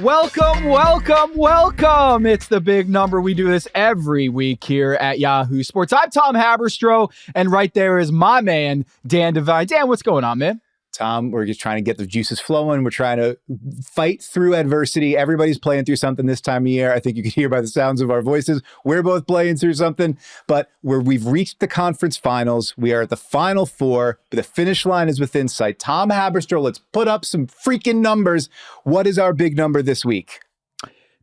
Welcome, welcome, welcome. It's the big number. We do this every week here at Yahoo Sports. I'm Tom Haberstroh, and right there is my man, Dan Devine. Dan, what's going on, man? Tom, we're just trying to get the juices flowing. We're trying to fight through adversity. Everybody's playing through something this time of year. I think you can hear by the sounds of our voices. We're both playing through something, but we've reached the conference finals. We are at the Final Four, but the finish line is within sight. Tom Haberstroh, let's put up some freaking numbers. What is our big number this week?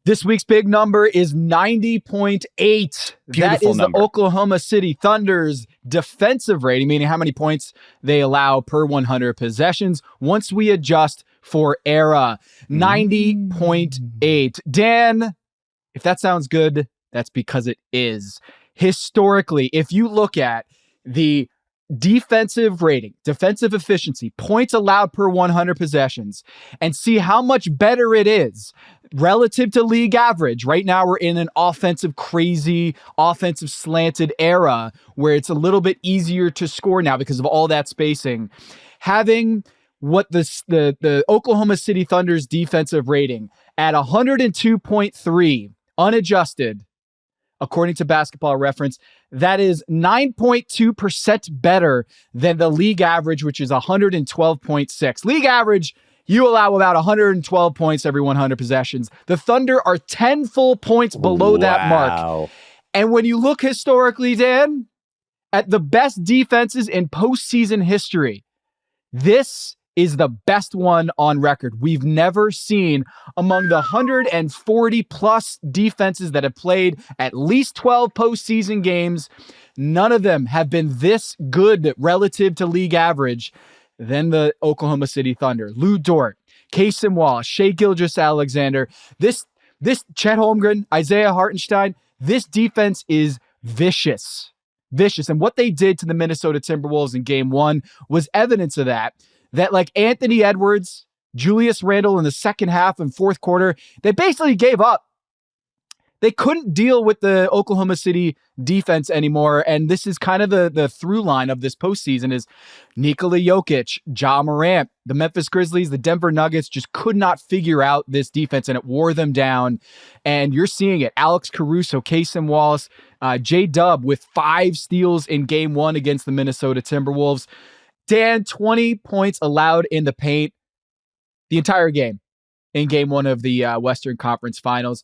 This week's big number is 90.8. That is the Oklahoma City Thunder's defensive rating, meaning how many points they allow per 100 possessions once we adjust for era. 90.8. Dan, if that sounds good, that's because it is. Historically, if you look at the defensive rating, defensive efficiency, points allowed per 100 possessions, and see how much better it is relative to league average. Right now, we're in an crazy offensive slanted era where it's a little bit easier to score now because of all that spacing. Having what the Oklahoma City Thunder's defensive rating at 102.3 unadjusted, according to Basketball Reference, that is 9.2% better than the league average, which is 112.6. League average, you allow about 112 points every 100 possessions. The Thunder are 10 full points below that mark. And when you look historically, Dan, at the best defenses in postseason history, this is the best one on record. We've never seen among the 140 plus defenses that have played at least 12 postseason games, none of them have been this good relative to league average than the Oklahoma City Thunder. Lou Dort, Casey Wallace, Shai Gilgeous-Alexander, this Chet Holmgren, Isaiah Hartenstein, this defense is vicious. And what they did to the Minnesota Timberwolves in game one was evidence of that. That like Anthony Edwards, Julius Randle in the second half and fourth quarter, they basically gave up. They couldn't deal with the Oklahoma City defense anymore. And this is kind of the through line of this postseason is Nikola Jokic, Ja Morant, the Memphis Grizzlies, the Denver Nuggets just could not figure out this defense and it wore them down. And you're seeing it. Alex Caruso, Casey Wallace, J-Dub with 5 steals in game one against the Minnesota Timberwolves. Dan, 20 points allowed in the paint the entire game in game one of the Western Conference Finals.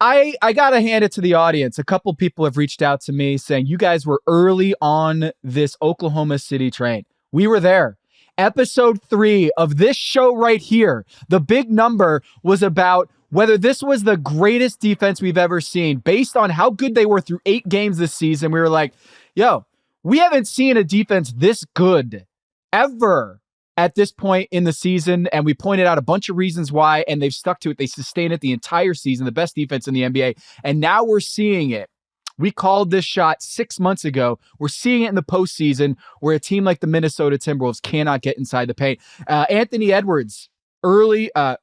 I got to hand it to the audience. A couple people have reached out to me saying you guys were early on this Oklahoma City train. We were there. Episode 3 of this show right here, the big number was about whether this was the greatest defense we've ever seen. Based on how good they were through 8 games this season, we were like, yo, we haven't seen a defense this good ever at this point in the season, and we pointed out a bunch of reasons why, and they've stuck to it. They sustained it the entire season, the best defense in the NBA, and now we're seeing it. We called this shot 6 months ago. We're seeing it in the postseason where a team like the Minnesota Timberwolves cannot get inside the paint. Anthony Edwards, early at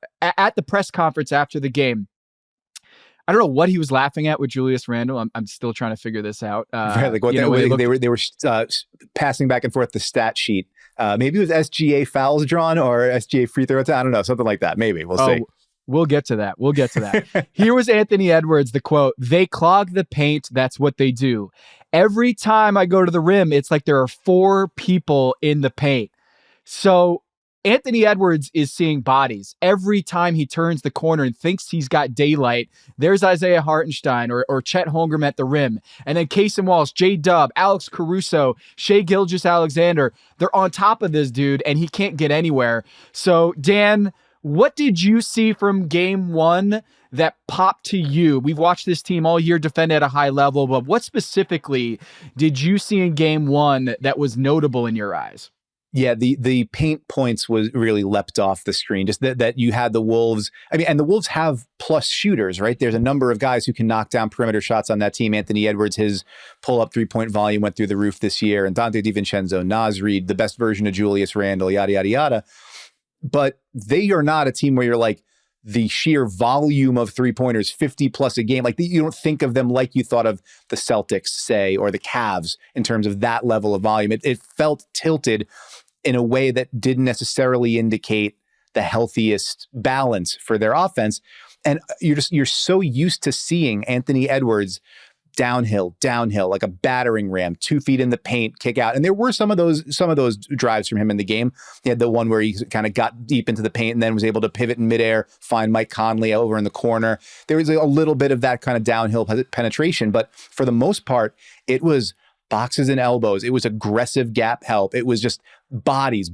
the press conference after the game, I don't know what he was laughing at with Julius Randle. I'm still trying to figure this out. Like what they were passing back and forth the stat sheet. Maybe it was SGA fouls drawn or SGA free throws. I don't know, something like that. Maybe we'll see. We'll get to that. Here was Anthony Edwards, the quote: "They clog the paint. That's what they do. Every time I go to the rim, it's like there are 4 people in the paint." So Anthony Edwards is seeing bodies. Every time he turns the corner and thinks he's got daylight, there's Isaiah Hartenstein or Chet Holmgren at the rim. And then Casey Wallace, J-Dub, Alex Caruso, Shai Gilgeous-Alexander. They're on top of this dude, and he can't get anywhere. So, Dan, what did you see from game one that popped to you? We've watched this team all year defend at a high level, but what specifically did you see in game one that was notable in your eyes? Yeah, the paint points was really leapt off the screen. Just that you had the Wolves. I mean, and the Wolves have plus shooters, right? There's a number of guys who can knock down perimeter shots on that team. Anthony Edwards, his pull-up three-point volume went through the roof this year. And Dante DiVincenzo, Naz Reid, the best version of Julius Randle, yada, yada, yada. But they are not a team where you're like, the sheer volume of three-pointers, 50 plus a game. Like you don't think of them like you thought of the Celtics, say, or the Cavs in terms of that level of volume. It felt tilted in a way that didn't necessarily indicate the healthiest balance for their offense. And you're so used to seeing Anthony Edwards downhill, like a battering ram, 2 feet in the paint, kick out. And there were some of those drives from him in the game. He had the one where he kind of got deep into the paint and then was able to pivot in midair, find Mike Conley over in the corner. There was a little bit of that kind of downhill penetration, but for the most part, it was boxes and elbows. It was aggressive gap help. It was just bodies.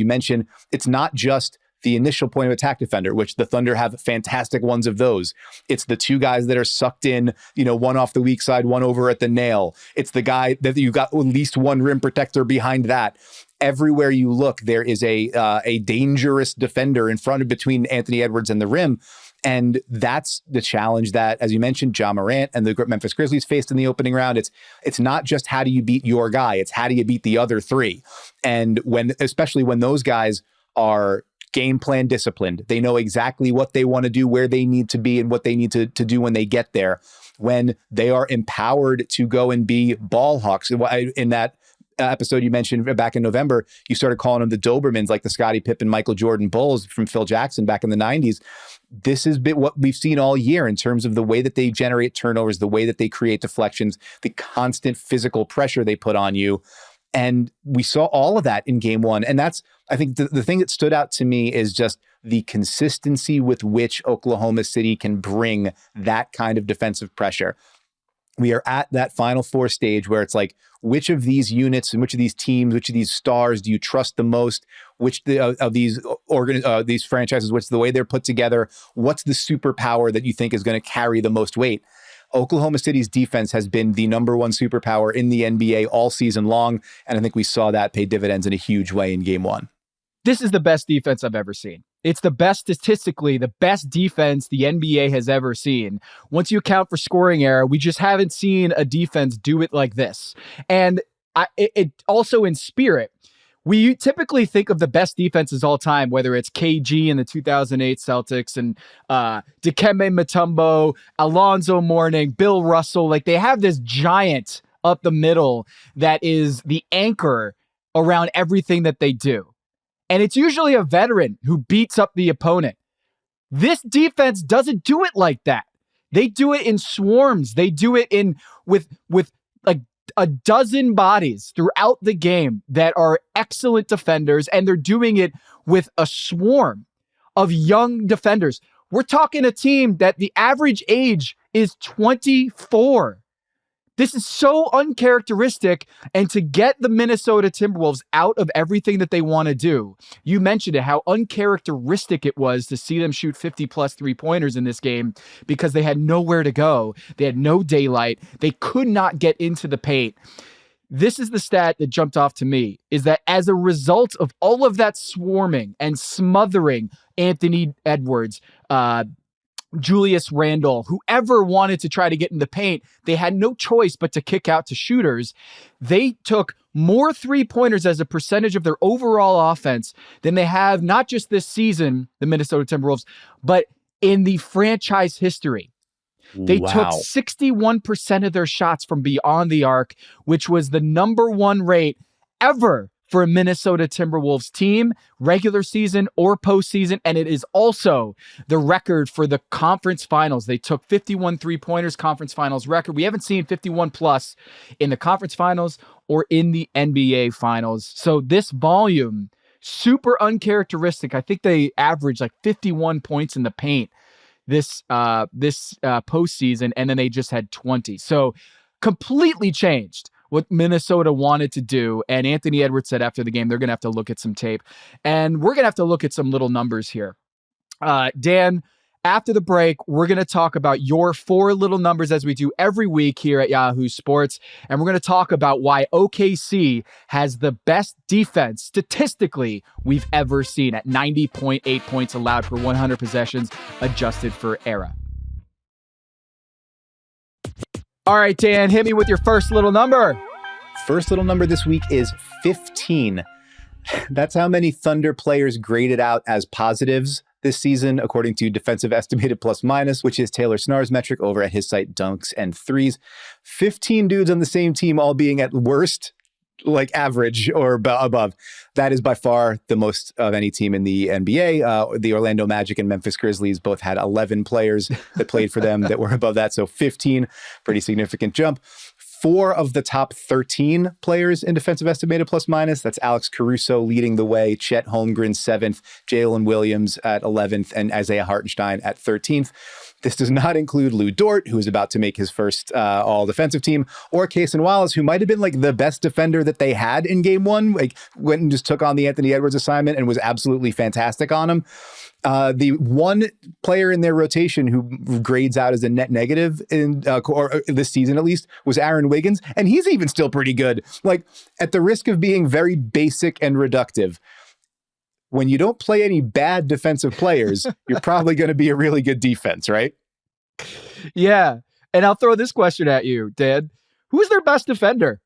You mentioned it's not just the initial point of attack defender, which the Thunder have fantastic ones of those. It's the 2 guys that are sucked in, one off the weak side, one over at the nail. It's the guy that you got at least one rim protector behind that. Everywhere you look, there is a dangerous defender in front of between Anthony Edwards and the rim. And that's the challenge that, as you mentioned, Ja Morant and the Memphis Grizzlies faced in the opening round. It's not just how do you beat your guy, it's how do you beat the other 3. And especially when those guys are game plan disciplined, they know exactly what they want to do, where they need to be, and what they need to do when they get there. When they are empowered to go and be ball hawks. In that episode you mentioned back in November, you started calling them the Dobermans, like the Scottie Pippen, Michael Jordan Bulls from Phil Jackson back in the 90s. This is what we've seen all year in terms of the way that they generate turnovers, the way that they create deflections, the constant physical pressure they put on you. And we saw all of that in game 1. And that's, I think, the thing that stood out to me is just the consistency with which Oklahoma City can bring that kind of defensive pressure. We are at that Final Four stage where it's like, which of these units and which of these teams, which of these stars do you trust the most? Which of these franchises, what's the way they're put together? What's the superpower that you think is going to carry the most weight? Oklahoma City's defense has been the number 1 superpower in the NBA all season long, and I think we saw that pay dividends in a huge way in game 1. This is the best defense I've ever seen. It's the best, statistically, the best defense the NBA has ever seen. Once you account for scoring error, we just haven't seen a defense do it like this. And it also in spirit, we typically think of the best defenses all time, whether it's KG in the 2008 Celtics and Dikembe Mutombo, Alonzo Mourning, Bill Russell. Like, they have this giant up the middle that is the anchor around everything that they do. And it's usually a veteran who beats up the opponent. This defense doesn't do it like that. They do it in swarms. They do it with like a dozen bodies throughout the game that are excellent defenders, and they're doing it with a swarm of young defenders. We're talking a team that the average age is 24. This is so uncharacteristic, and to get the Minnesota Timberwolves out of everything that they want to do, you mentioned it, how uncharacteristic it was to see them shoot 50-plus three-pointers in this game because they had nowhere to go. They had no daylight. They could not get into the paint. This is the stat that jumped off to me, is that as a result of all of that swarming and smothering Anthony Edwards, Julius Randle, whoever wanted to try to get in the paint, they had no choice but to kick out to shooters. They took more three-pointers as a percentage of their overall offense than they have not just this season, the Minnesota Timberwolves, but in the franchise history. They took 61% of their shots from beyond the arc, which was the number 1 rate ever for a Minnesota Timberwolves team, regular season or postseason, and it is also the record for the conference finals. They took 51 three-pointers, conference finals record. We haven't seen 51-plus in the conference finals or in the NBA finals. So this volume, super uncharacteristic. I think they averaged like 51 points in the paint this postseason, and then they just had 20. So completely changed what Minnesota wanted to do. And Anthony Edwards said after the game, they're going to have to look at some tape. And we're going to have to look at some little numbers here. Dan, after the break, we're going to talk about your 4 little numbers as we do every week here at Yahoo Sports. And we're going to talk about why OKC has the best defense statistically we've ever seen at 90.8 points allowed per 100 possessions adjusted for error. All right, Dan, hit me with your first little number. First little number this week is 15. That's how many Thunder players graded out as positives this season, according to Defensive Estimated Plus Minus, which is Taylor Snar's metric over at his site Dunks and Threes. 15 dudes on the same team all being at worst like average or above. That is by far the most of any team in the NBA. The Orlando Magic and Memphis Grizzlies both had 11 players that played for them that were above that. So 15, pretty significant jump. 4 of the top 13 players in defensive estimated plus minus. That's Alex Caruso leading the way, Chet Holmgren 7th, Jalen Williams at 11th, and Isaiah Hartenstein at 13th. This does not include Lou Dort, who is about to make his first all-defensive team, or Cason Wallace, who might have been like the best defender that they had in game one. Like went and just took on the Anthony Edwards assignment and was absolutely fantastic on him. The one player in their rotation who grades out as a net negative in or this season at least was Aaron Wiggins, and he's even still pretty good. Like at the risk of being very basic and reductive, when you don't play any bad defensive players, you're probably going to be a really good defense, right? Yeah. And I'll throw this question at you, Dan. Who's their best defender?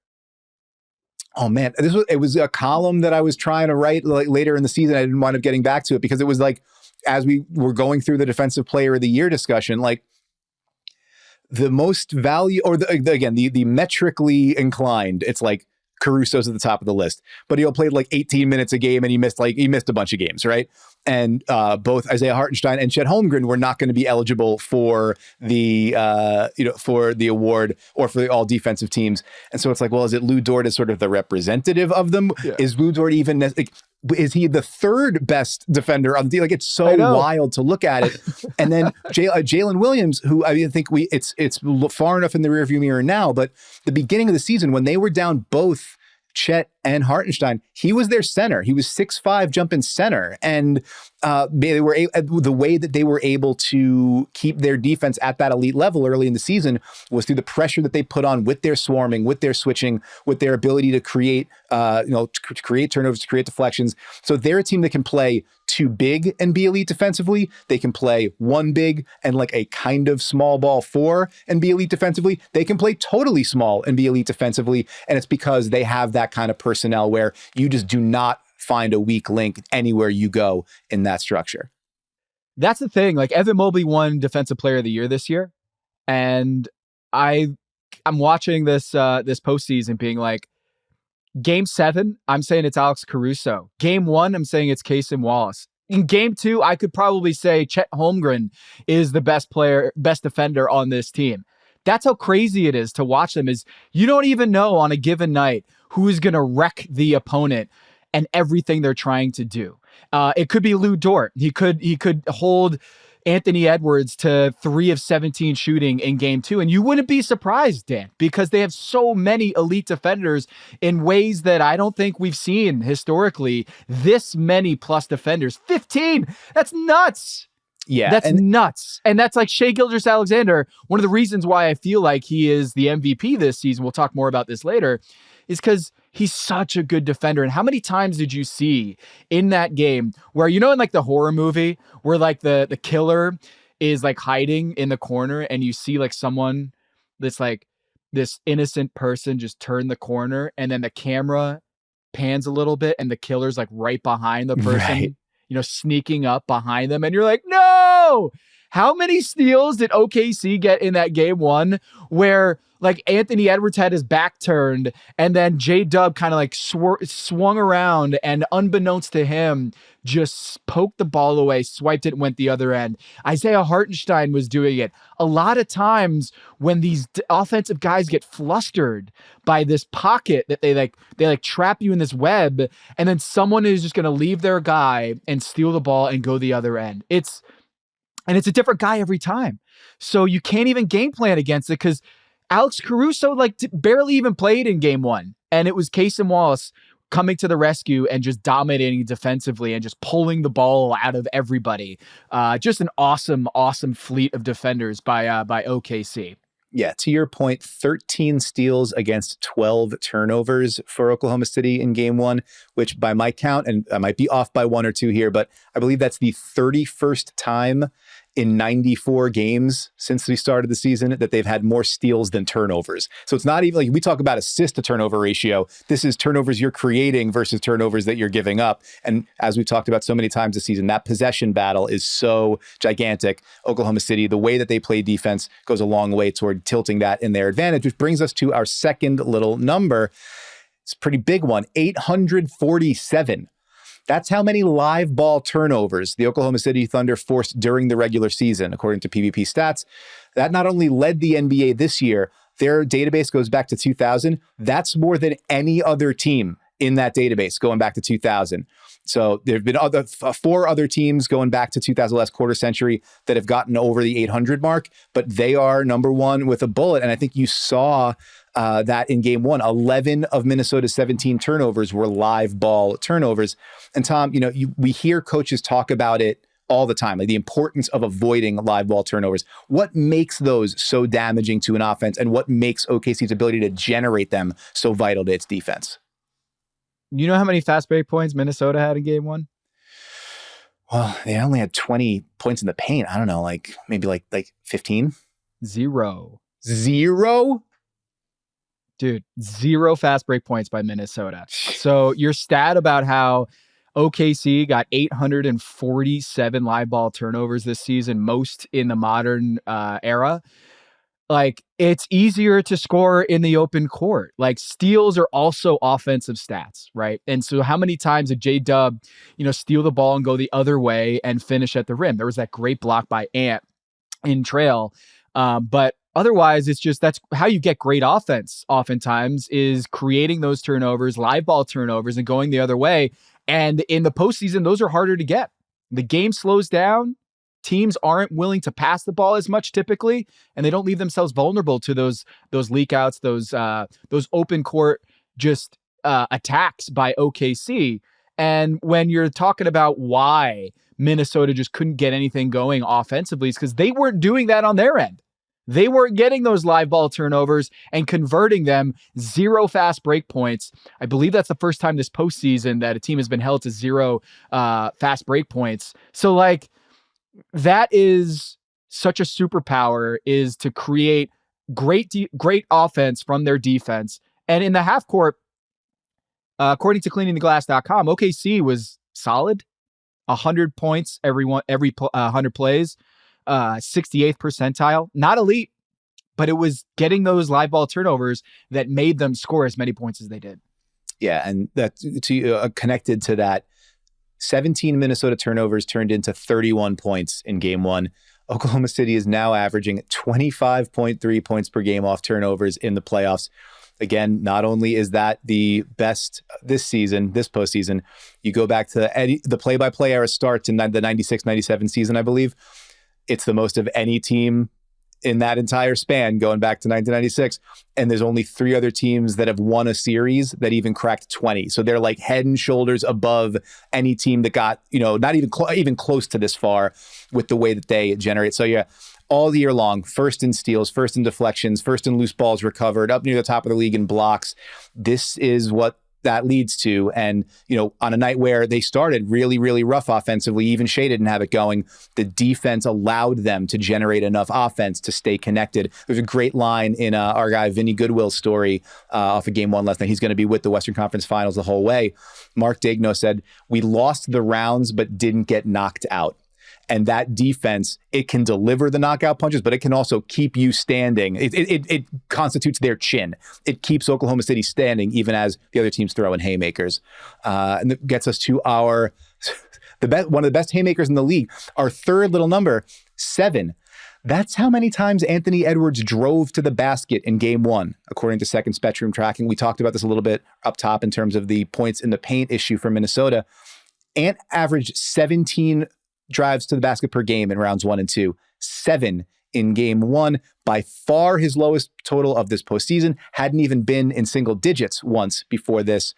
Oh man, it was a column that I was trying to write like later in the season. I didn't wind up getting back to it because it was like, as we were going through the defensive player of the year discussion, like the most value or the metrically inclined, it's like Caruso's at the top of the list, but he played like 18 minutes a game and he missed a bunch of games, right? And both Isaiah Hartenstein and Chet Holmgren were not going to be eligible for the for the award or for the all defensive teams. And so it's like, well, is it Lou Dort as sort of the representative of them? Yeah. Is Lou Dort even is he the third best defender on the team? Like it's so wild to look at it. And then Jalen Williams, who I think it's far enough in the rearview mirror now, but the beginning of the season when they were down both Chet and Hartenstein, he was their center. He was 6'5" jumping center. And they were the way that they were able to keep their defense at that elite level early in the season was through the pressure that they put on with their swarming, with their switching, with their ability to create create turnovers, to create deflections. So they're a team that can play 2 big and be elite defensively. They can play 1 big and like a kind of small ball 4 and be elite defensively. They can play totally small and be elite defensively. And it's because they have that kind of personnel where you just do not find a weak link anywhere you go in that structure. That's the thing. Like Evan Mobley won Defensive Player of the Year this year. And I'm watching this postseason being like, Game 7, I'm saying it's Alex Caruso. Game 1, I'm saying it's Cason Wallace. In Game 2, I could probably say Chet Holmgren is the best defender on this team. That's how crazy it is to watch them. Is you don't even know on a given night who is going to wreck the opponent and everything they're trying to do. It could be Lou Dort. He could hold Anthony Edwards to 3 of 17 shooting in Game 2. And you wouldn't be surprised, Dan, because they have so many elite defenders in ways that I don't think we've seen historically. This many plus defenders. 15! That's nuts! Yeah. That's nuts. And that's like Shai Gilgeous-Alexander. One of the reasons why I feel like he is the MVP this season, we'll talk more about this later, is because he's such a good defender. And how many times did you see in that game where, in like the horror movie where like the killer is like hiding in the corner and you see like someone that's like this innocent person just turn the corner and then the camera pans a little bit and the killer's like right behind the person, right, sneaking up behind them. And you're like, no! How many steals did OKC get in that Game 1 where like Anthony Edwards had his back turned and then J-Dub kind of like swung around and unbeknownst to him just poked the ball away, swiped it, and went the other end. Isaiah Hartenstein was doing it. A lot of times when these offensive guys get flustered by this pocket that they trap you in this web, and then someone is just going to leave their guy and steal the ball and go the other end. It's a different guy every time. So you can't even game plan against it because Alex Caruso barely even played in Game 1. And it was Cason Wallace coming to the rescue and just dominating defensively and just pulling the ball out of everybody. Just an awesome, awesome fleet of defenders by OKC. Yeah, to your point, 13 steals against 12 turnovers for Oklahoma City in Game 1, which by my count, and I might be off by 1 or 2 here, but I believe that's the 31st time in 94 games since we started the season that they've had more steals than turnovers. So it's not even like we talk about assist to turnover ratio. This is turnovers you're creating versus turnovers that you're giving up. And as we've talked about so many times this season, that possession battle is so gigantic. Oklahoma City, the way that they play defense goes a long way toward tilting that in their advantage, which brings us to our second little number. It's a pretty big one, 847. That's how many live ball turnovers the Oklahoma City Thunder forced during the regular season, according to PVP stats. That not only led the NBA this year, their database goes back to 2000. That's more than any other team in that database going back to 2000. So there have been four other teams going back to 2000, last quarter century, that have gotten over the 800 mark, but they are number one with a bullet. And I think you saw that in game one, 11 of Minnesota's 17 turnovers were live ball turnovers. And Tom, we hear coaches talk about it all the time, like the importance of avoiding live ball turnovers. What makes those so damaging to an offense, and what makes OKC's ability to generate them so vital to its defense? You know how many fast break points Minnesota had in game one? Well, they only had 20 points in the paint. I don't know, maybe 15? Zero. Dude, zero fast break points by Minnesota. So your stat about how OKC got 847 live ball turnovers this season, most in the modern era. It's easier to score in the open court. Steals are also offensive stats, right? And so how many times did J-Dub, steal the ball and go the other way and finish at the rim? There was that great block by Ant in trail. But otherwise, that's how you get great offense oftentimes, is creating those turnovers, live ball turnovers, and going the other way. And in the postseason, those are harder to get. The game slows down. Teams aren't willing to pass the ball as much typically, and they don't leave themselves vulnerable to those leak outs, those open court attacks by OKC. And when you're talking about why Minnesota just couldn't get anything going offensively, it's because they weren't doing that on their end. They weren't getting those live ball turnovers and converting them. Zero fast break points. I believe that's the first time this postseason that a team has been held to zero fast break points. So that is such a superpower, is to create great offense from their defense. And in the half court, according to cleaningtheglass.com, OKC was solid, 100 points every 100 plays, 68th percentile, not elite, but it was getting those live ball turnovers that made them score as many points as they did. Yeah, and that connected to that, 17 Minnesota turnovers turned into 31 points in game one. Oklahoma City is now averaging 25.3 points per game off turnovers in the playoffs. Again, not only is that the best this postseason, you go back to the play-by-play era starts in the 96-97 season, I believe. It's the most of any team in that entire span going back to 1996. And there's only 3 other teams that have won a series that even cracked 20. So they're head and shoulders above any team that got, not even close to this far with the way that they generate. So yeah, all year long, first in steals, first in deflections, first in loose balls recovered, up near the top of the league in blocks. This is what that leads to. And, on a night where they started really, really rough offensively, even Shea didn't have it going, the defense allowed them to generate enough offense to stay connected. There's a great line in our guy Vinny Goodwill's story off of game one last night. He's going to be with the Western Conference Finals the whole way. Mark Daigneault said, "We lost the rounds, but didn't get knocked out." And that defense, it can deliver the knockout punches, but it can also keep you standing. It constitutes their chin. It keeps Oklahoma City standing, even as the other teams throw in haymakers. And that gets us to one of the best haymakers in the league. Our third little number, 7. That's how many times Anthony Edwards drove to the basket in game one, according to Second Spectrum tracking. We talked about this a little bit up top in terms of the points in the paint issue for Minnesota. Ant averaged 17 drives to the basket per game in rounds 1 and 2, 7 in game one, by far his lowest total of this postseason. Hadn't even been in single digits once before this.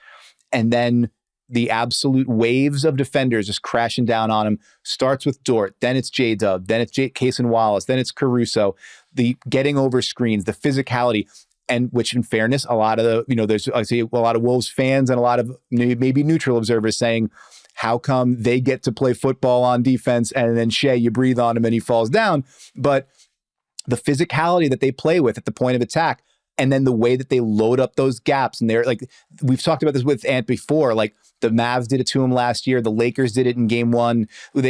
And then the absolute waves of defenders just crashing down on him. Starts with Dort, then it's J-Dub, then it's Cason Wallace, then it's Caruso. The getting over screens, the physicality, and which in fairness, a lot of there's I see a lot of Wolves fans and a lot of maybe neutral observers saying, how come they get to play football on defense and then Shea, you breathe on him and he falls down? But the physicality that they play with at the point of attack, And then the way that they load up those gaps, and they're like, we've talked about this with Ant before, like the Mavs did it to him last year. The Lakers did it in game one,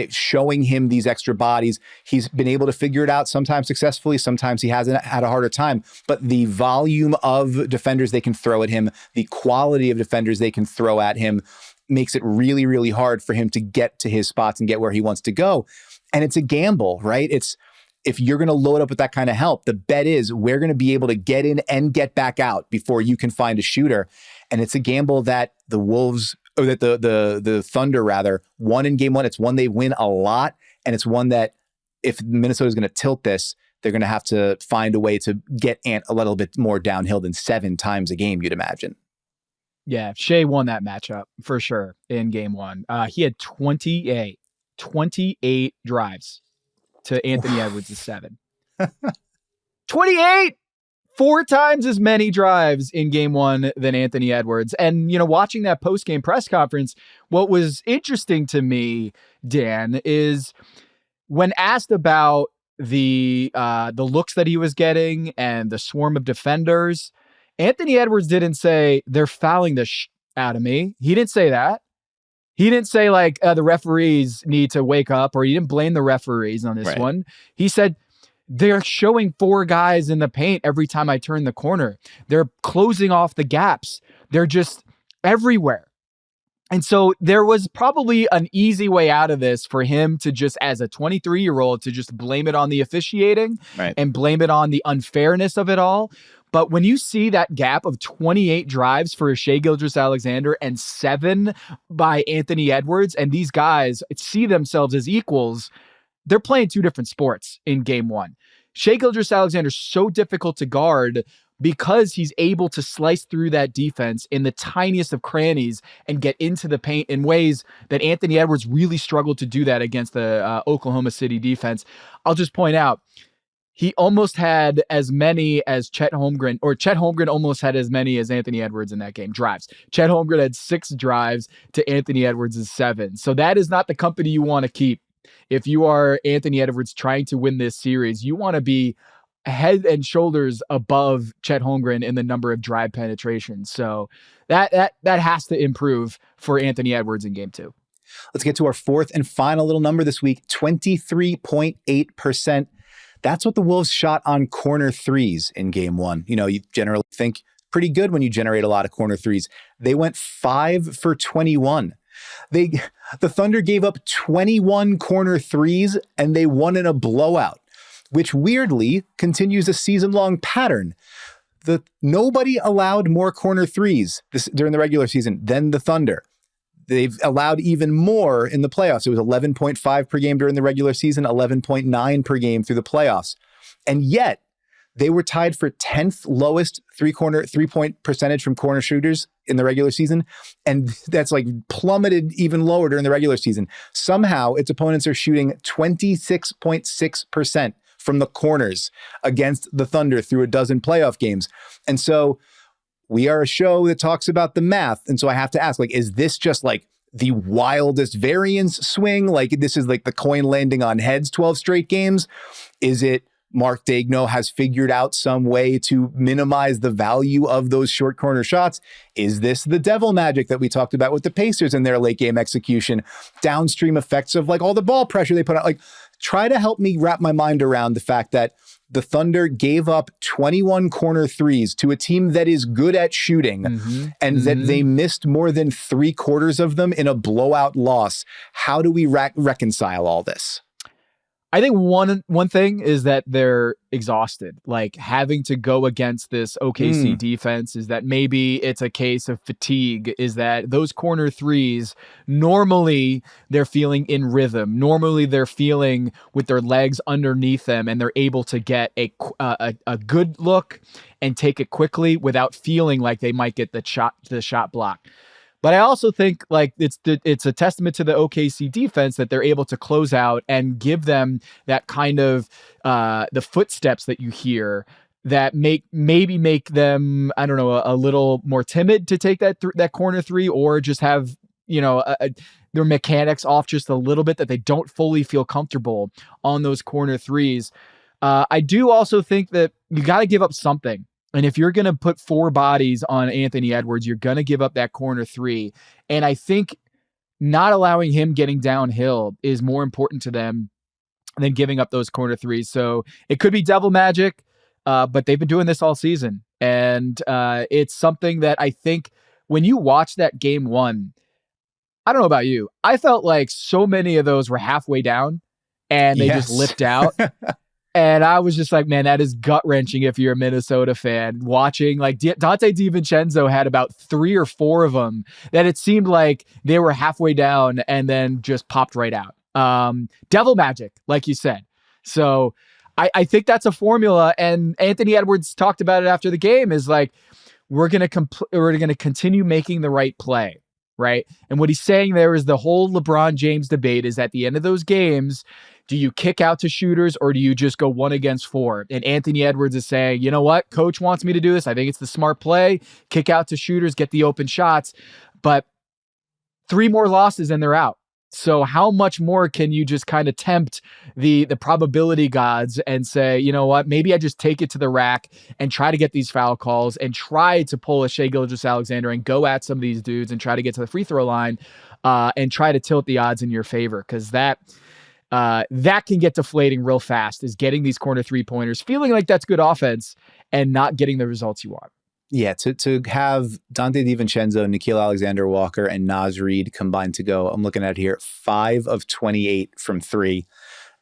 showing him these extra bodies. He's been able to figure it out, sometimes successfully, sometimes he hasn't had a harder time. But the volume of defenders they can throw at him, the quality of defenders they can throw at him makes it really, really hard for him to get to his spots and get where he wants to go. And it's a gamble, right? If you're going to load up with that kind of help, the bet is we're going to be able to get in and get back out before you can find a shooter. And it's a gamble that the Wolves, or that the Thunder rather, won in game one. It's one they win a lot. And it's one that if Minnesota is going to tilt this, they're going to have to find a way to get Ant a little bit more downhill than 7 times a game, you'd imagine. Yeah, Shea won that matchup for sure in game one. He had 28 drives to Anthony Edwards' 7. 28! 4 times as many drives in game one than Anthony Edwards. And, watching that post-game press conference, what was interesting to me, Dan, is when asked about the looks that he was getting and the swarm of defenders, Anthony Edwards didn't say, they're fouling the out of me. He didn't say that. He didn't say the referees need to wake up, or he didn't blame the referees on this one. He said, they're showing 4 guys in the paint every time I turn the corner. They're closing off the gaps. They're just everywhere. And so there was probably an easy way out of this for him to just, as a 23-year-old, to just blame it on the officiating and blame it on the unfairness of it all. But when you see that gap of 28 drives for Shai Gilgeous-Alexander and 7 by Anthony Edwards, and these guys see themselves as equals, they're playing 2 different sports in game one. Shai Gilgeous-Alexander is so difficult to guard because he's able to slice through that defense in the tiniest of crannies and get into the paint in ways that Anthony Edwards really struggled to do that against the Oklahoma City defense. I'll just point out, he almost had as many as Chet Holmgren, or Chet Holmgren almost had as many as Anthony Edwards in that game, drives. Chet Holmgren had 6 drives to Anthony Edwards' 7. So that is not the company you want to keep. If you are Anthony Edwards trying to win this series, you want to be head and shoulders above Chet Holmgren in the number of drive penetrations. So that has to improve for Anthony Edwards in game 2. Let's get to our 4th and final little number this week, 23.8%. That's what the Wolves shot on corner threes in game 1. You generally think pretty good when you generate a lot of corner threes. They went 5 for 21. The Thunder gave up 21 corner threes and they won in a blowout, which weirdly continues a season-long pattern. Nobody allowed more corner threes during the regular season than the Thunder. They've allowed even more in the playoffs. It was 11.5 per game during the regular season, 11.9 per game through the playoffs. And yet they were tied for 10th lowest three-point percentage from corner shooters in the regular season. And that's plummeted even lower during the regular season. Somehow its opponents are shooting 26.6% from the corners against the Thunder through a dozen playoff games. And so we are a show that talks about the math. And so I have to ask, is this just the wildest variance swing? This is the coin landing on heads 12 straight games? Is it Mark Daigneault has figured out some way to minimize the value of those short corner shots? Is this the devil magic that we talked about with the Pacers and their late game execution? Downstream effects of all the ball pressure they put out? Try to help me wrap my mind around the fact that the Thunder gave up 21 corner threes to a team that is good at shooting, and that they missed more than 3/4 of them in a blowout loss. How do we reconcile all this? I think one thing is that they're exhausted. Having to go against this OKC defense, is that maybe it's a case of fatigue, is that those corner threes, normally they're feeling in rhythm. Normally they're feeling with their legs underneath them, and they're able to get a good look and take it quickly without feeling like they might get the shot block. But I also think it's a testament to the OKC defense that they're able to close out and give them that kind of the footsteps that you hear that maybe make them, I don't know, a little more timid to take that corner three, or just have their mechanics off just a little bit, that they don't fully feel comfortable on those corner threes. I do also think that you got to give up something And if you're going to put 4 bodies on Anthony Edwards, you're going to give up that corner 3. And I think not allowing him getting downhill is more important to them than giving up those corner 3s. So it could be devil magic, but they've been doing this all season. And it's something that I think when you watch that game 1, I don't know about you, I felt like so many of those were halfway down and they just lipped out. And I was just like, man, that is gut-wrenching if you're a Minnesota fan. Watching, like, Dante DiVincenzo had about 3 or 4 of them that it seemed like they were halfway down and then just popped right out. Devil magic, like you said. So I think that's a formula. And Anthony Edwards talked about it after the game, is like, we're going to continue making the right play. Right. And what he's saying there is the whole LeBron James debate is at the end of those games, do you kick out to shooters or do you just go 1 against 4? And Anthony Edwards is saying, you know what? Coach wants me to do this. I think it's the smart play. Kick out to shooters, get the open shots. But 3 more losses and they're out. So how much more can you just kind of tempt the probability gods and say, you know what, maybe I just take it to the rack and try to get these foul calls and try to pull a Shai Gilgeous-Alexander and go at some of these dudes and try to get to the free throw line and try to tilt the odds in your favor. Because that can get deflating real fast, is getting these corner 3-pointers, feeling like that's good offense and not getting the results you want. Yeah, to have Dante DiVincenzo, Nickeil Alexander-Walker, and Naz Reid combined to go, I'm looking at here, 5 of 28 from 3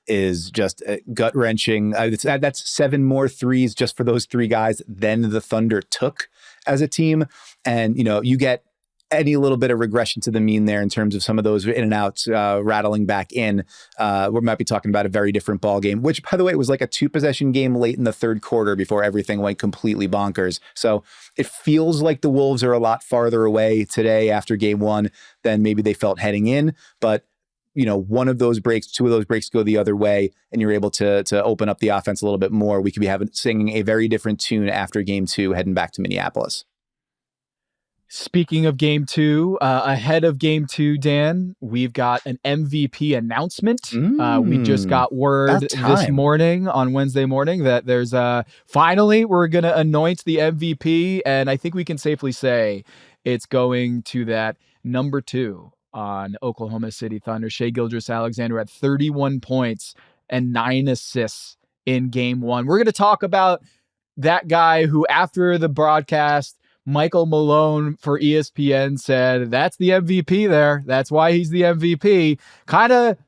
is just gut-wrenching. That's 7 more threes just for those 3 guys than the Thunder took as a team. And, you know, you get any little bit of regression to the mean there in terms of some of those in and outs rattling back in. We might be talking about a very different ball game, which, by the way, was like a 2-possession game late in the third quarter before everything went completely bonkers. So it feels like the Wolves are a lot farther away today after game 1 than maybe they felt heading in. But, you know, 1 of those breaks, 2 of those breaks go the other way, and you're able to open up the offense a little bit more. We could be singing a very different tune after game 2 heading back to Minneapolis. Speaking of game 2, ahead of game 2, Dan, we've got an MVP announcement. We just got word this morning on Wednesday morning that there's finally we're going to anoint the MVP. And I think we can safely say it's going to that number 2 on Oklahoma City Thunder. Shai Gilgeous-Alexander at 31 points and 9 assists in game 1. We're going to talk about that guy who, after the broadcast, Michael Malone for ESPN said, that's the MVP there. That's why he's the MVP. Kind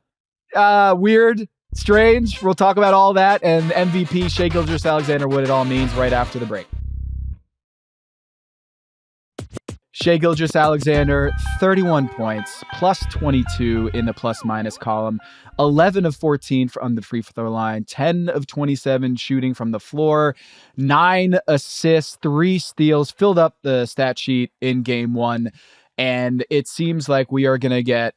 of weird, strange. We'll talk about all that and MVP, Shai Gilgeous-Alexander, what it all means right after the break. Shai Gilgeous-Alexander, 31 points, plus 22 in the plus-minus column, 11 of 14 from the free throw line, 10 of 27 shooting from the floor, 9 assists, 3 steals, filled up the stat sheet in game 1. And it seems like we are going to get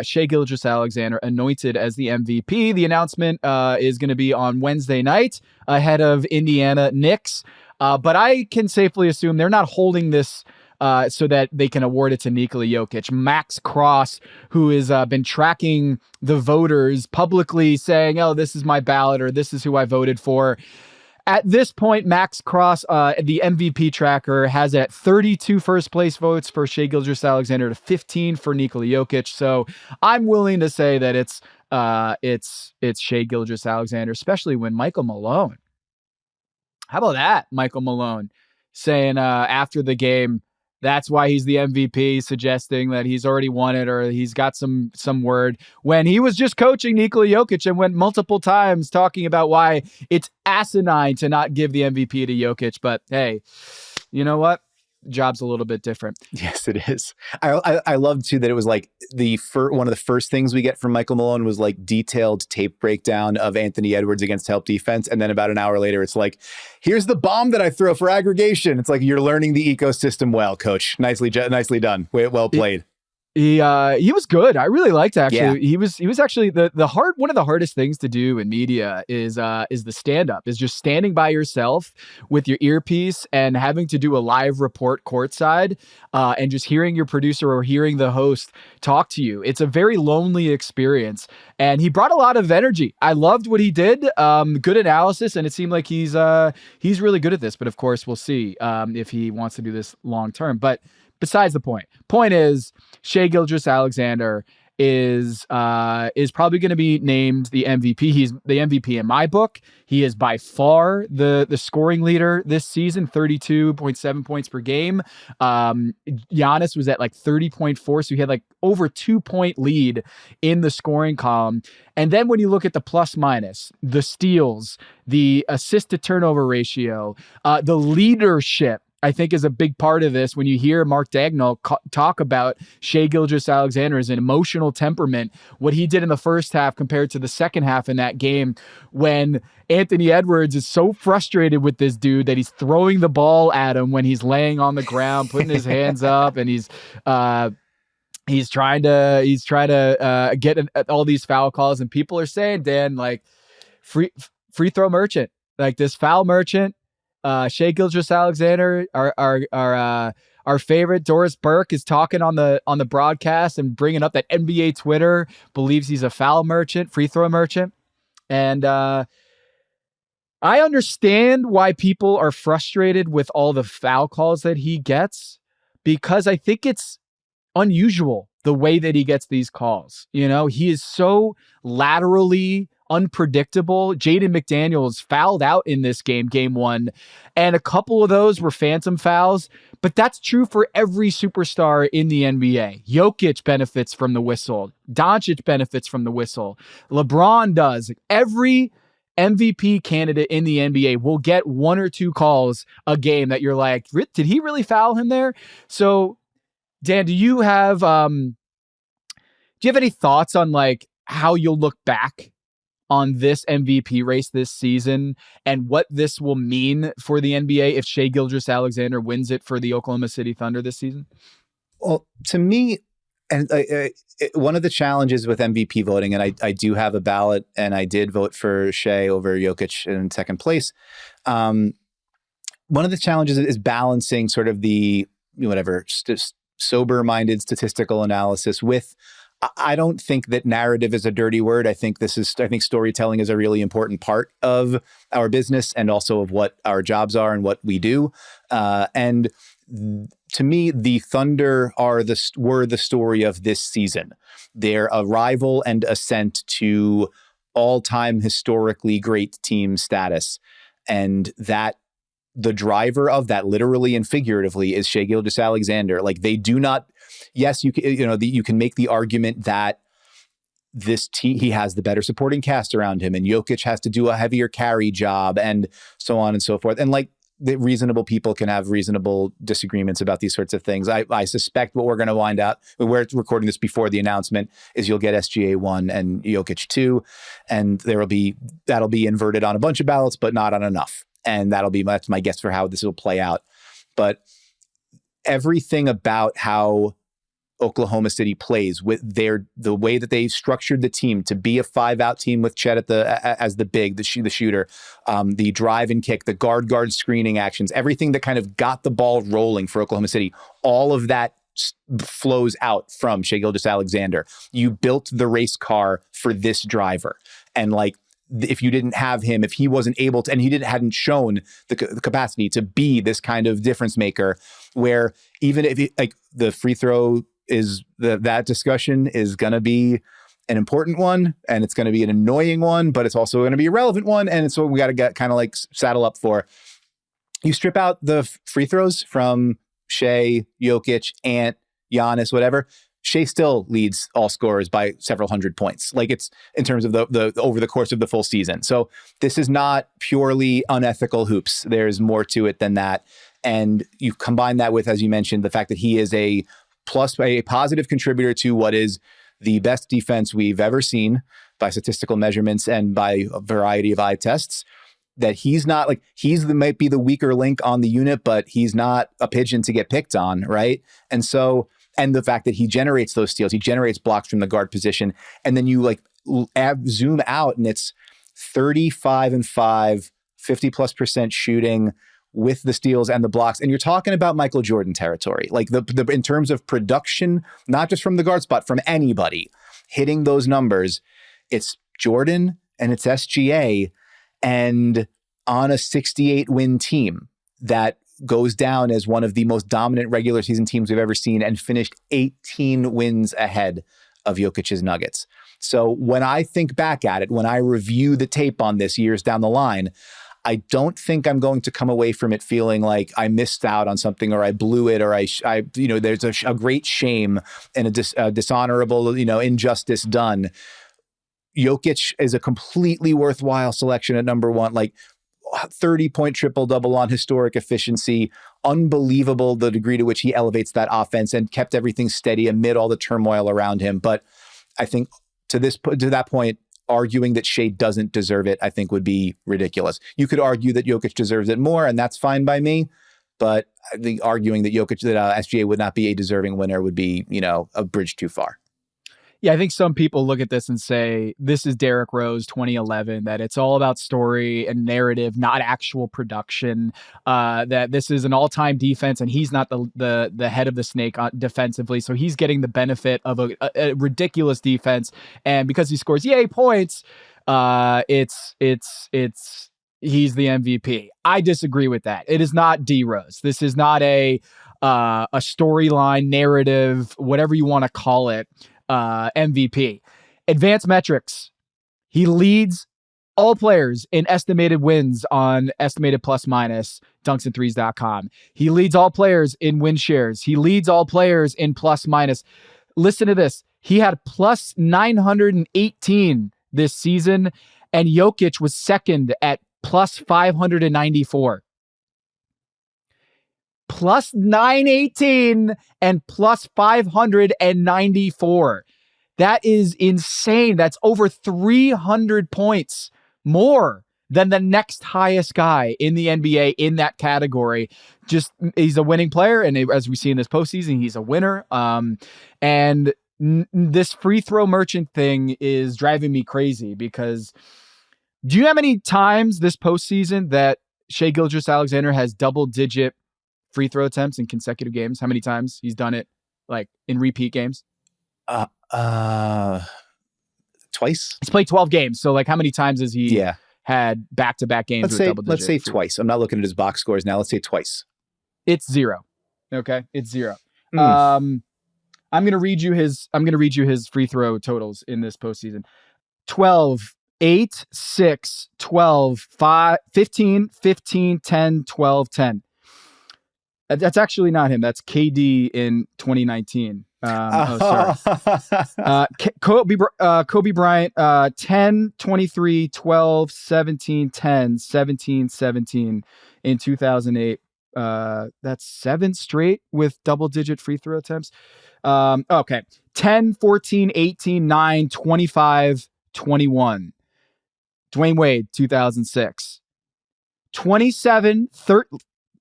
Shai Gilgeous-Alexander anointed as the MVP. The announcement is going to be on Wednesday night ahead of Indiana Knicks. But I can safely assume they're not holding this so that they can award it to Nikola Jokic. Max Cross, who has been tracking the voters publicly saying, oh, this is my ballot or this is who I voted for. At this point, Max Cross, the MVP tracker, has at 32 first place votes for Shai Gilgeous-Alexander to 15 for Nikola Jokic. So I'm willing to say that it's Shai Gilgeous-Alexander, especially when Michael Malone. How about that, Michael Malone, saying after the game, that's why he's the MVP, suggesting that he's already won it or he's got some word, when he was just coaching Nikola Jokic and went multiple times talking about why it's asinine to not give the MVP to Jokic. But hey, you know what? Job's a little bit different. Yes, it is. I love too that it was like one of the first things we get from Michael Malone was like detailed tape breakdown of Anthony Edwards against help defense, and then about an hour later, it's like, here's the bomb that I throw for aggregation. It's like, you're learning the ecosystem well, coach. Nicely done. Well played. He was good. I really liked actually. Yeah. He was actually one of the hardest things to do in media is the stand up, is just standing by yourself with your earpiece and having to do a live report courtside, and just hearing your producer or hearing the host talk to you. It's a very lonely experience, and he brought a lot of energy. I loved what he did. Good analysis, and it seemed like he's really good at this. But of course, we'll see if he wants to do this long term. But besides the point. Point is, Shai Gilgeous-Alexander is probably going to be named the MVP. He's the MVP in my book. He is by far the scoring leader this season, 32.7 points per game. Giannis was at like 30.4, so he had like over 2-point lead in the scoring column. And then when you look at the plus minus, the steals, the assist to turnover ratio, the leadership, I think, is a big part of this. When you hear Mark Dagnall talk about Shai Gilgeous-Alexander as an emotional temperament, what he did in the first half compared to the second half in that game, when Anthony Edwards is so frustrated with this dude that he's throwing the ball at him when he's laying on the ground, putting his hands up, and he's trying to get all these foul calls, and people are saying, Dan, like, free throw merchant, like this foul merchant. Shai Gilgeous-Alexander, our favorite Doris Burke, is talking on the broadcast and bringing up that NBA Twitter believes he's a foul merchant, free throw merchant. And I understand why people are frustrated with all the foul calls that he gets, because I think it's unusual the way that he gets these calls. You know, he is so laterally unpredictable. Jaden McDaniels fouled out in this game 1, and a couple of those were phantom fouls, but that's true for every superstar in the NBA. Jokic benefits from the whistle. Doncic benefits from the whistle. LeBron does. Every MVP candidate in the NBA will get 1 or 2 calls a game that you're like, did he really foul him there? So, Dan, do you have any thoughts on like how you'll look back on this MVP race this season and what this will mean for the NBA if Shai Gilgeous-Alexander wins it for the Oklahoma City Thunder this season? Well, to me, and one of the challenges with MVP voting, and I do have a ballot, and I did vote for Shai over Jokic in second place. One of the challenges is balancing sort of the sober-minded statistical analysis with. I don't think that narrative is a dirty word. I think storytelling is a really important part of our business and also of what our jobs are and what we do. And to me, the Thunder were the story of this season. They're a rival and ascent to all-time historically great team status. And that the driver of that, literally and figuratively, is Shai Gilgeous-Alexander. Like, they do not. Yes, you can make the argument that this team, he has the better supporting cast around him, and Jokic has to do a heavier carry job, and so on and so forth. And like, the reasonable people can have reasonable disagreements about these sorts of things. I suspect what we're going to wind out, we're recording this before the announcement, is you'll get SGA 1 and Jokic 2, and that'll be inverted on a bunch of ballots, but not on enough. And that's my guess for how this will play out. But everything about how Oklahoma City plays, with the way that they structured the team to be a 5-out team with Chet as the shooter, the drive and kick, the guard screening actions, everything that kind of got the ball rolling for Oklahoma City, all of that flows out from Shai Gilgeous-Alexander. You built the race car for this driver, and like, if you didn't have him, if he wasn't able to, and he hadn't shown the capacity to be this kind of difference maker, where even if the free throw is that discussion is going to be an important one, and it's going to be an annoying one, but it's also going to be a relevant one, and it's what we got to get kind of like saddle up for. You strip out the free throws from Shai, Jokic, Ant, Giannis, whatever. Shai still leads all scorers by several hundred points. Like, it's in terms of the over the course of the full season. So this is not purely unethical hoops. There's more to it than that. And you combine that with, as you mentioned, the fact that he is a positive contributor to what is the best defense we've ever seen by statistical measurements and by a variety of eye tests. That he's not like, might be the weaker link on the unit, but he's not a pigeon to get picked on, right? And so and the fact that he generates those steals, he generates blocks from the guard position, and then you like zoom out and it's 35-5, 50+% shooting with the steals and the blocks. And you're talking about Michael Jordan territory, like the in terms of production, not just from the guard spot, from anybody hitting those numbers. It's Jordan and it's SGA, and on a 68-win team that goes down as one of the most dominant regular season teams we've ever seen and finished 18 wins ahead of Jokic's Nuggets. So when I think back at it, when I review the tape on this years down the line, I don't think I'm going to come away from it feeling like I missed out on something or I blew it or I there's a great shame and a dishonorable, injustice done. Jokic is a completely worthwhile selection at number one, like 30-point triple-double on historic efficiency. Unbelievable the degree to which he elevates that offense and kept everything steady amid all the turmoil around him. But I think to that point, arguing that Shea doesn't deserve it, I think would be ridiculous. You could argue that Jokic deserves it more, and that's fine by me. But I think arguing that SGA would not be a deserving winner would be, a bridge too far. Yeah, I think some people look at this and say, this is Derrick Rose 2011, that it's all about story and narrative, not actual production, that this is an all-time defense and he's not the head of the snake defensively, so he's getting the benefit of a ridiculous defense. And because he scores points, he's the MVP. I disagree with that. It is not D Rose. This is not a storyline, narrative, whatever you want to call it. MVP. Advanced metrics. He leads all players in estimated wins on estimated plus minus dunksandthrees.com. He leads all players in win shares. He leads all players in plus minus. Listen to this. He had plus 918 this season, and Jokic was second at plus 594. Plus 918 and plus 594. That is insane. That's over 300 points more than the next highest guy in the NBA in that category. Just, he's a winning player, and as we see in this postseason, he's a winner. And this free throw merchant thing is driving me crazy, because do you know how many times this postseason that Shai Gilgeous-Alexander has double-digit free throw attempts in consecutive games? How many times he's done it, like in repeat games? Twice. He's played 12 games. So like, how many times has he had back-to-back games with double digit? Let's say twice. I'm not looking at his box scores now. Let's say twice. It's 0. Okay. It's 0. I'm going to read you his free throw totals in this postseason. 12, 8, 6, 12, 5, 15, 15, 10, 12, 10. That's actually not him. That's KD in 2019. Sorry. Kobe Bryant, 10, 23, 12, 17, 10, 17, 17 in 2008. That's 7 straight with double-digit free throw attempts. Okay. 10, 14, 18, 9, 25, 21. Dwayne Wade, 2006. 27, 30.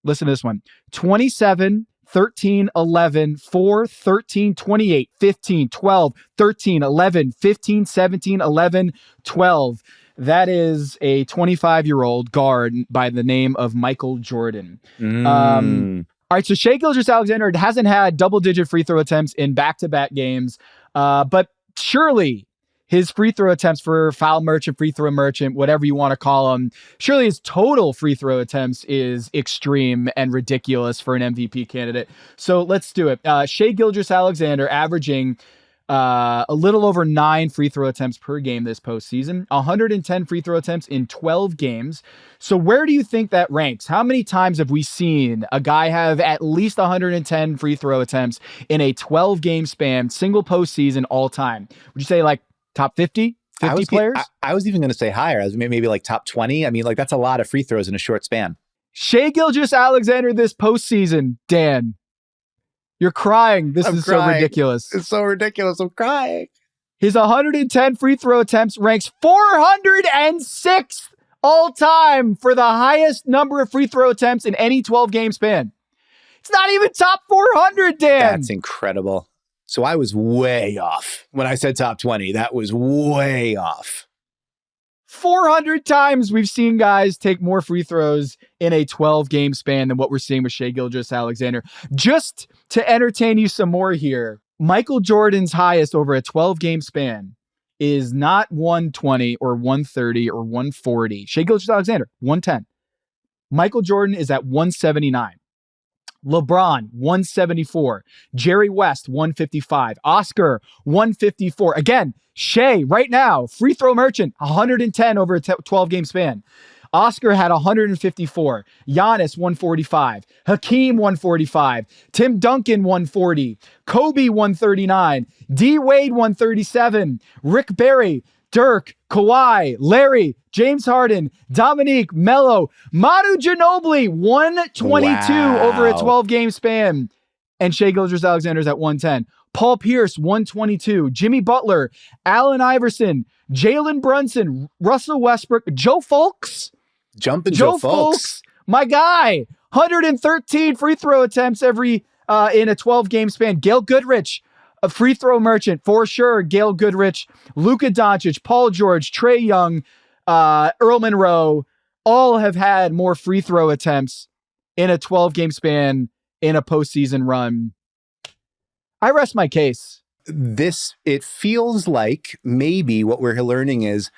Listen to this one. 27, 13, 11, 4, 13, 28, 15, 12, 13, 11, 15, 17, 11, 12. That is a 25-year-old guard by the name of Michael Jordan. All right, so Shai Gilgeous-Alexander hasn't had double-digit free throw attempts in back-to-back games, but surely his free throw attempts for foul merchant, free throw merchant, whatever you want to call them, surely his total free throw attempts is extreme and ridiculous for an MVP candidate. So let's do it. Shai Gilgeous-Alexander averaging a little over 9 free throw attempts per game this postseason, 110 free throw attempts in 12 games. So where do you think that ranks? How many times have we seen a guy have at least 110 free throw attempts in a 12-game span, single postseason all time? Would you say like top 50 players? I was even going to say higher, as maybe like top 20. I mean, like that's a lot of free throws in a short span. Shai Gilgeous-Alexander this postseason, Dan. You're crying. I'm crying. So ridiculous. It's so ridiculous. I'm crying. His 110 free throw attempts ranks 406th all time for the highest number of free throw attempts in any 12-game span. It's not even top 400, Dan. That's incredible. So I was way off when I said top 20. That was way off. 400 times we've seen guys take more free throws in a 12-game span than what we're seeing with Shai Gilgeous-Alexander. Just to entertain you some more here, Michael Jordan's highest over a 12-game span is not 120 or 130 or 140. Shai Gilgeous-Alexander, 110. Michael Jordan is at 179. LeBron, 174. Jerry West, 155. Oscar, 154. Again, Shea, right now, free throw merchant, 110 over a 12-game span. Oscar had 154. Giannis, 145. Hakeem, 145. Tim Duncan, 140. Kobe, 139. D. Wade, 137. Rick Barry, Dirk, Kawhi, Larry, James Harden, Dominique, Melo, Manu Ginobili, 122 over a 12-game span. And Shai Gilgeous-Alexander's at 110. Paul Pierce, 122. Jimmy Butler, Allen Iverson, Jalen Brunson, Russell Westbrook, Joe Fulks. Jumping Joe Fulks. My guy. 113 free throw attempts every in a 12-game span. Gail Goodrich, a free throw merchant for sure. Gail Goodrich, Luka Doncic, Paul George, Trae Young, Earl Monroe, all have had more free throw attempts in a 12-game span in a postseason run. I rest my case. It feels like maybe what we're learning is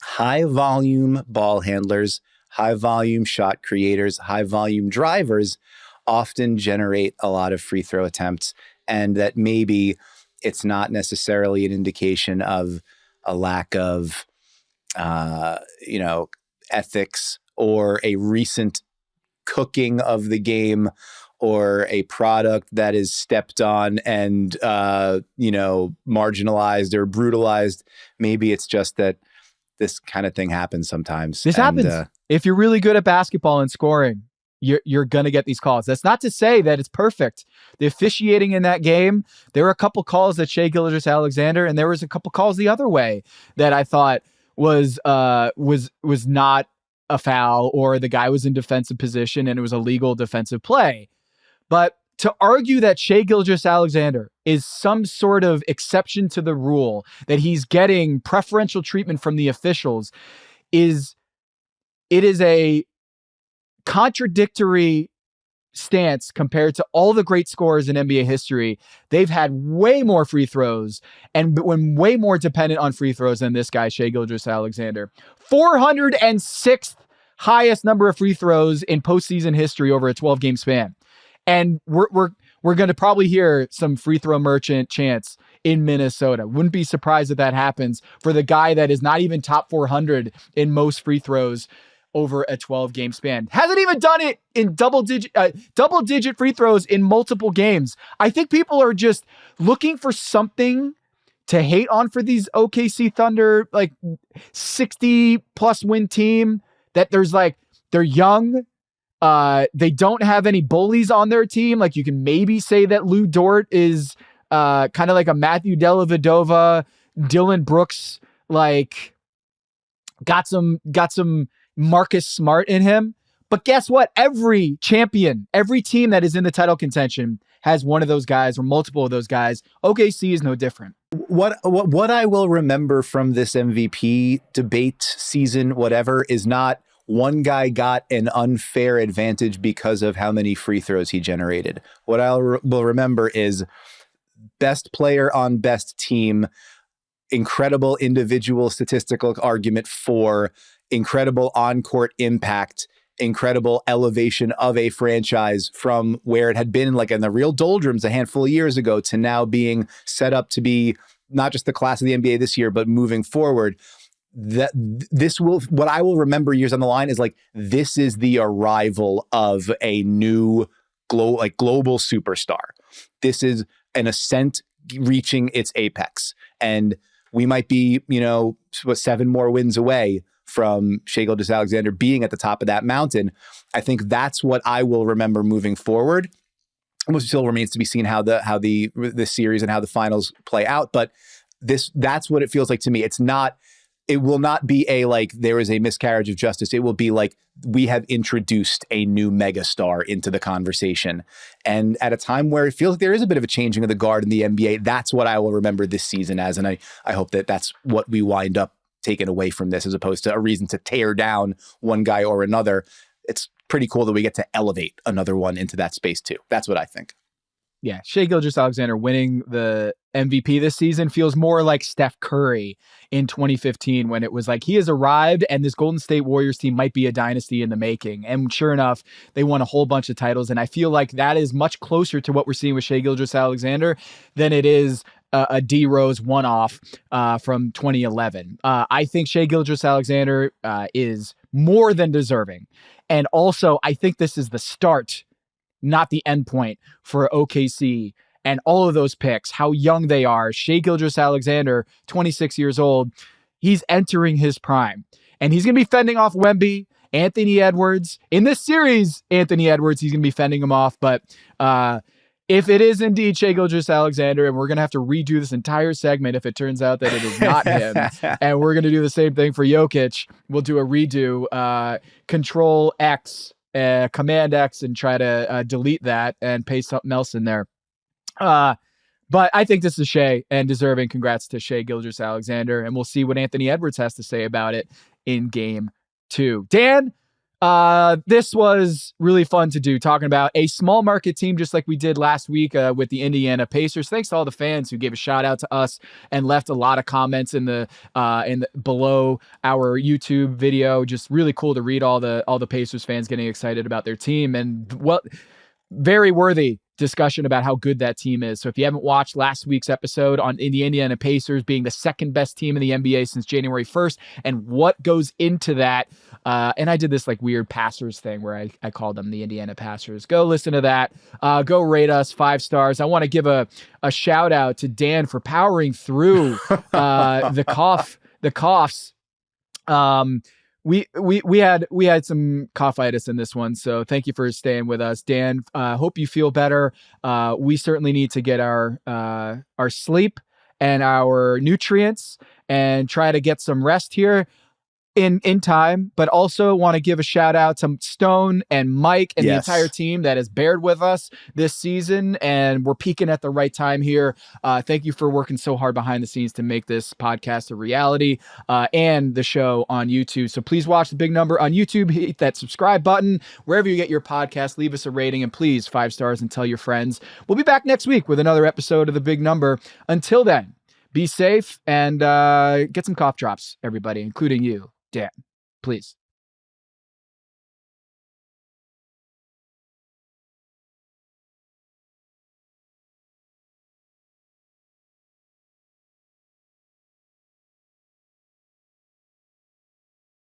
high volume ball handlers, high volume shot creators, high volume drivers often generate a lot of free throw attempts. And that maybe it's not necessarily an indication of a lack of, ethics or a recent cooking of the game or a product that is stepped on and, marginalized or brutalized. Maybe it's just that this kind of thing happens sometimes. This happens. If you're really good at basketball and scoring, you're going to get these calls. That's not to say that it's perfect. The officiating in that game, there were a couple calls that Shai Gilgeous-Alexander, and there was a couple calls the other way that I thought was not a foul, or the guy was in defensive position and it was a legal defensive play. But to argue that Shai Gilgeous-Alexander is some sort of exception to the rule, that he's getting preferential treatment from the officials, is a contradictory stance compared to all the great scorers in NBA history. They've had way more free throws and been way more dependent on free throws than this guy, Shai Gilgeous-Alexander. 406th highest number of free throws in postseason history over a 12-game span. And we're going to probably hear some free throw merchant chants in Minnesota. Wouldn't be surprised if that happens for the guy that is not even top 400 in most free throws over a 12-game span. Hasn't even done it in double-digit free throws in multiple games. I think people are just looking for something to hate on for these OKC Thunder, 60-plus win team, that they're young. They don't have any bullies on their team. You can maybe say that Lou Dort is kind of like a Matthew Dellavedova, Dylan Brooks, got some Marcus Smart in him. But guess what? Every champion, every team that is in the title contention has one of those guys or multiple of those guys. OKC is no different. What I will remember from this MVP debate season, whatever, is not one guy got an unfair advantage because of how many free throws he generated. What I will remember is best player on best team, incredible individual statistical argument for incredible on-court impact, incredible elevation of a franchise from where it had been in the real doldrums a handful of years ago to now being set up to be not just the class of the NBA this year, but moving forward. What I will remember years on the line is this is the arrival of a new global superstar. This is an ascent reaching its apex. And we might be, 7 more wins away from Shai Gilgeous-Alexander being at the top of that mountain. I think that's what I will remember moving forward. It still remains to be seen how the series and how the finals play out. But that's what it feels like to me. It's not it will not be a like there is a miscarriage of justice. It will be like we have introduced a new megastar into the conversation. And at a time where it feels like there is a bit of a changing of the guard in the NBA, that's what I will remember this season as. And I hope that that's what we wind up taking away from this, as opposed to a reason to tear down one guy or another. It's pretty cool that we get to elevate another one into that space too. That's what I think. Yeah, Shai Gilgeous-Alexander winning the MVP this season feels more like Steph Curry in 2015, when it was like he has arrived and this Golden State Warriors team might be a dynasty in the making. And sure enough, they won a whole bunch of titles. And I feel like that is much closer to what we're seeing with Shai Gilgeous-Alexander than it is a D Rose one-off from 2011. I think Shai Gilgeous-Alexander is more than deserving. And also, I think this is the start, not the end point, for OKC and all of those picks, how young they are. Shai Gilgeous-Alexander, 26 years old, he's entering his prime. And he's going to be fending off Wemby, Anthony Edwards. In this series, Anthony Edwards, he's going to be fending him off. But if it is indeed Shai Gilgeous-Alexander, and we're going to have to redo this entire segment if it turns out that it is not him, and we're going to do the same thing for Jokic, we'll do a redo, Control X, Command X, and try to delete that and paste something else in there. But I think this is Shai, and deserving congrats to Shai Gilgeous-Alexander, and we'll see what Anthony Edwards has to say about it in game 2. Dan, this was really fun to do, talking about a small market team, just like we did last week with the Indiana Pacers. Thanks to all the fans who gave a shout out to us and left a lot of comments in the below our YouTube video. Just really cool to read all the Pacers fans getting excited about their team, and very worthy discussion about how good that team is. So if you haven't watched last week's episode on the Indiana Pacers being the second best team in the NBA since January 1st and what goes into that, and I did this like weird Passers thing where I called them the Indiana Passers. Go listen to that. Go rate us 5 stars. I want to give a shout out to Dan for powering through the coughs. We had some coughitis in this one, so thank you for staying with us, Dan. Hope you feel better. We certainly need to get our sleep and our nutrients and try to get some rest here in time, but also want to give a shout out to Stone and Mike and the entire team that has bared with us this season, and we're peaking at the right time here. Thank you for working so hard behind the scenes to make this podcast a reality, and the show on YouTube. So please watch The Big Number on YouTube, hit that subscribe button wherever you get your podcast, leave us a rating, and please 5 stars and tell your friends. We'll be back next week with another episode of The Big Number. Until then, be safe and get some cough drops, everybody, including you, Dan, please.